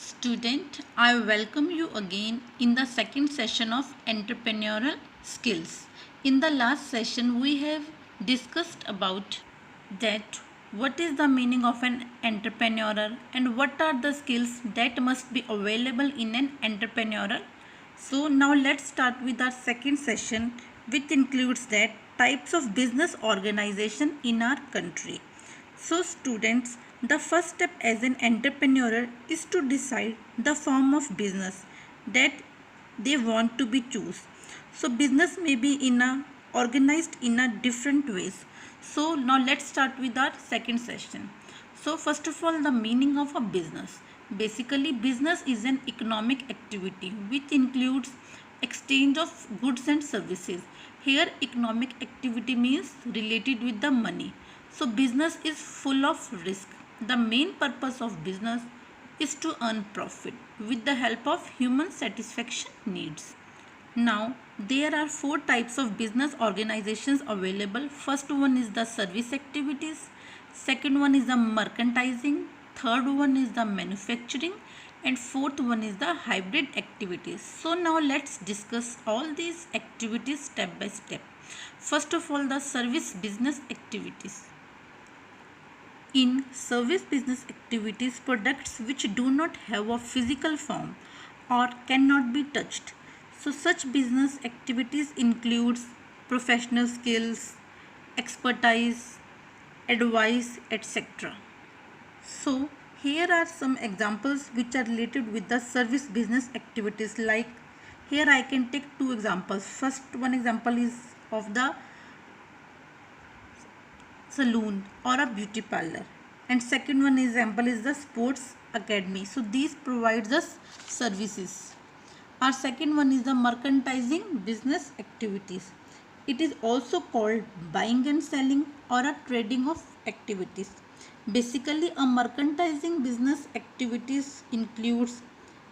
Student, I welcome you again in the second session of entrepreneurial skills. In the last session, we have discussed about that what is the meaning of an entrepreneur and what are the skills that must be available in an entrepreneurial. So now let's start with our second session, which includes that types of business organization in our country. So students, the first step as an entrepreneur is to decide the form of business that they want to be choose. So business may be organized in a different ways. So now let's start with our second session. So first of all, the meaning of a business. Basically, business is an economic activity which includes exchange of goods and services. Here economic activity means related with the money. So business is full of risk. The main purpose of business is to earn profit with the help of human satisfaction needs. Now, there are four types of business organizations available. First one is the service activities, second one is the merchandising, third one is the manufacturing, and fourth one is the hybrid activities. So now let's discuss all these activities step by step. First of all, the service business activities. In service business activities, products which do not have a physical form or cannot be touched. So such business activities includes professional skills, expertise, advice, etc. So here are some examples which are related with the service business activities. Like here I can take two examples. First one example is of the saloon or a beauty parlor, and second one example is the sports academy. So these provides us services. Our second one is the merchandising business activities. It is also called buying and selling or a trading of activities. Basically, a merchandising business activities includes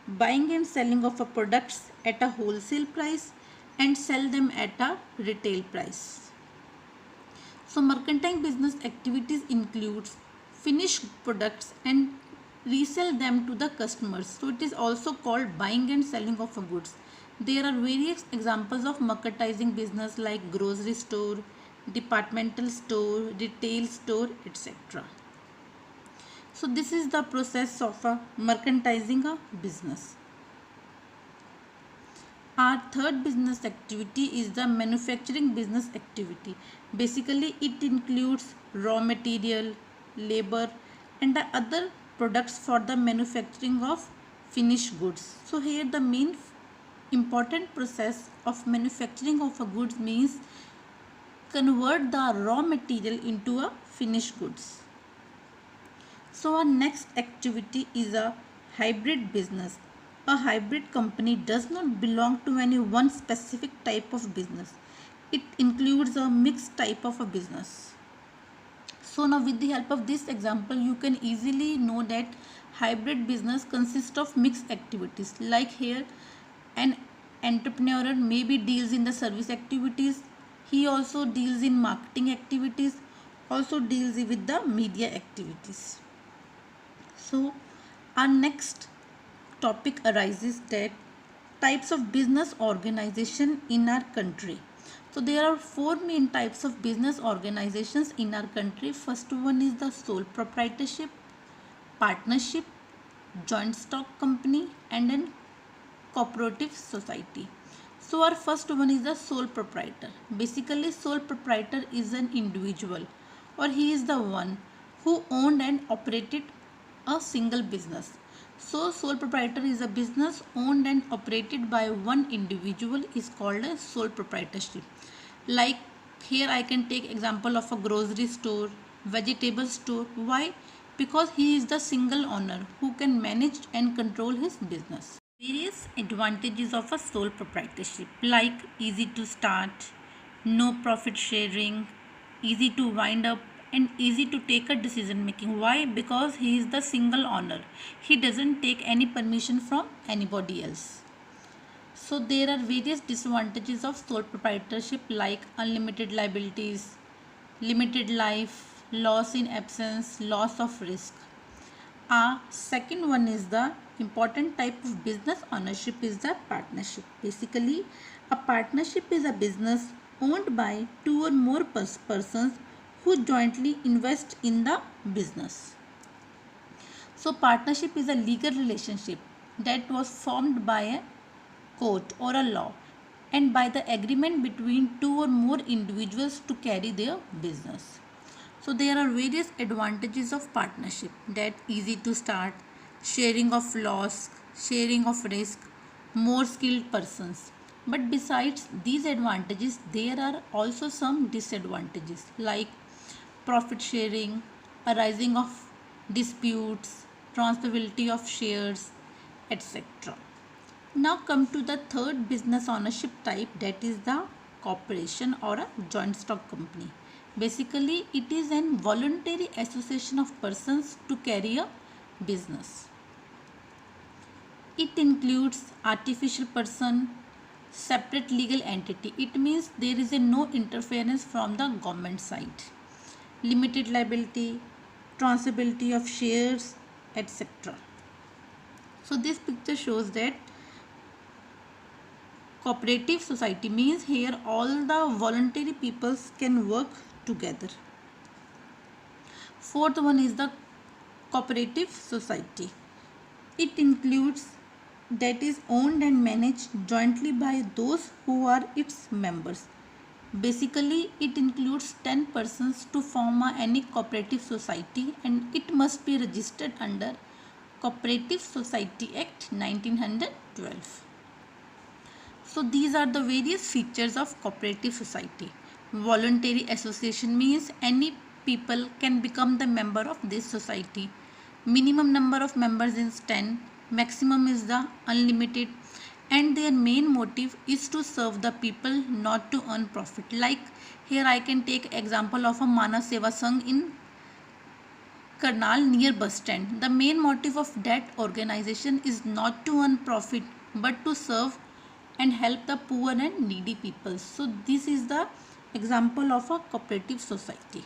buying and selling of a products at a wholesale price and sell them at a retail price. So mercantile business activities includes finished products and resell them to the customers. So it is also called buying and selling of goods. There are various examples of merchandising business like grocery store, departmental store, retail store, etc. So this is the process of mercantilizing a business. Our third business activity is the manufacturing business activity. Basically, it includes raw material, labor, and the other products for the manufacturing of finished goods. So here the main important process of manufacturing of a goods means convert the raw material into a finished goods. So our next activity is a hybrid business. A hybrid company does not belong to any one specific type of business. It includes a mixed type of a business. So now with the help of this example, you can easily know that hybrid business consists of mixed activities. Like here, an entrepreneur maybe deals in the service activities. He also deals in marketing activities, also deals with the media activities. So our next topic arises that types of business organization in our country. So there are four main types of business organizations in our country. First one is the sole proprietorship, partnership, joint stock company, and then cooperative society. So our first one is the sole proprietor. Basically, sole proprietor is an individual, or he is the one who owned and operated a single business. So sole proprietor is a business owned and operated by one individual is called a sole proprietorship. Like here I can take example of a grocery store, vegetable store. Why? Because he is the single owner who can manage and control his business. Various advantages of a sole proprietorship like easy to start, no profit sharing, easy to wind up, and easy to take a decision making. Why? Because he is the single owner. He doesn't take any permission from anybody else. So there are various disadvantages of sole proprietorship like unlimited liabilities, limited life, loss in absence, loss of risk. Second one is the important type of business ownership is the partnership. Basically, a partnership is a business owned by two or more persons who jointly invest in the business. So, partnership is a legal relationship that was formed by a court or a law and by the agreement between two or more individuals to carry their business. So there are various advantages of partnership, that easy to start, sharing of loss, sharing of risk, more skilled persons. But besides these advantages, there are also some disadvantages like profit sharing, arising of disputes, transferability of shares, etc. Now come to the third business ownership type, that is the corporation or a joint stock company. Basically, it is an voluntary association of persons to carry a business. It includes artificial person, separate legal entity. It means there is a no interference from the government side. Limited liability, transferability of shares, etc. So this picture shows that cooperative society means here all the voluntary peoples can work together. Fourth one is the cooperative society. It includes that is owned and managed jointly by those who are its members. Basically, it includes 10 persons to form any cooperative society, and it must be registered under Cooperative Society Act 1912. So these are the various features of cooperative society. Voluntary association means any people can become the member of this society. Minimum number of members is 10, maximum is the unlimited, and their main motive is to serve the people, not to earn profit. Like here I can take example of a Manav Seva Sangh in Karnal near bus stand. The main motive of that organization is not to earn profit but to serve and help the poor and needy people. So this is the example of a cooperative society.